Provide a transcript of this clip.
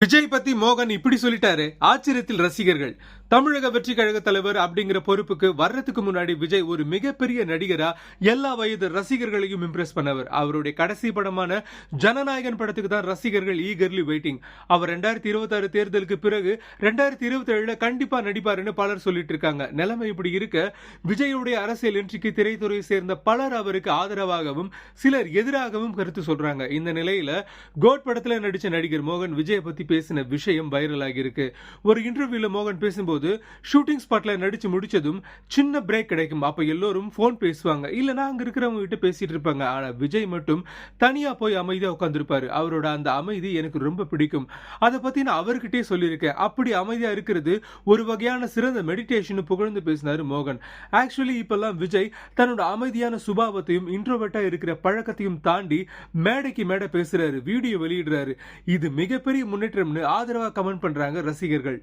விஜய் பத்தி மோகன் இப்படி சொல்லிட்டாரு, ஆச்சரியத்தில் ரசிகர்கள். தமிழக வெற்றி கழக தலைவர் அப்படிங்கிற பொறுப்புக்கு வர்றதுக்கு முன்னாடி விஜய் ஒரு மிகப்பெரிய நடிகரா எல்லா வயது ரசிகர்களையும் இம்ப்ரெஸ் பண்ணவர். அவருடைய கடைசி படமான ஜனநாயகன் படத்துக்கு தான் ரசிகர்கள் ஈகர்லி வெயிட்டிங். அவர் 2026 தேர்தலுக்கு பிறகு 2027 கண்டிப்பா நடிப்பாருன்னு பலர் சொல்லிட்டு இருக்காங்க. நிலைமை இப்படி இருக்க, விஜயுடைய அரசியல் என்ட்ரிக்கு திரைத்துறையை சேர்ந்த பலர் அவருக்கு ஆதரவாகவும் சிலர் எதிராகவும் கருத்து சொல்றாங்க. இந்த நிலையில கோட் படத்துல நடிச்ச நடிகர் மோகன் விஜய் பத்தி பேசின விஷயம் வைரல் ஆகியிருக்கு. ஒரு இன்டர்வியூல மோகன் பேசும்போது, ஷூட்டிங் ஸ்பாட்ல நடிச்சு முடிச்சதும் சின்ன பிரேக் கிடைக்கும், அப்ப எல்லோரும் போன் பேசுவாங்க, இல்லனா அங்க இருக்கிறவங்க கிட்ட பேசிட்டு இருப்பாங்க. ஆனா விஜய் மட்டும் தனியா போய் அமைதியா உட்கார்ந்திருப்பாரு. அவரோட அந்த அமைதி எனக்கு ரொம்ப பிடிக்கும். அதை பத்தி நான் அவர்கிட்டயே சொல்லியிருக்கேன். அப்படி அமைதியா இருக்கிறது ஒரு வகையான சிறந்த மெடிடேஷன் புகழ்ந்து பேசினாரு மோகன். ஆக்சுவலி இப்பெல்லாம் விஜய் தன்னோட அமைதியான சுபாவத்தையும் இன்ட்ரோவர்ட்டா இருக்கிற பழக்கத்தையும் தாண்டி மேடைக்கு மேடை பேசுறாரு, வீடியோ வெளியிடுறாரு. இது மிகப்பெரிய முன்னேற்றம்னு ஆதரவா கமெண்ட் பண்றாங்க ரசிகர்கள்.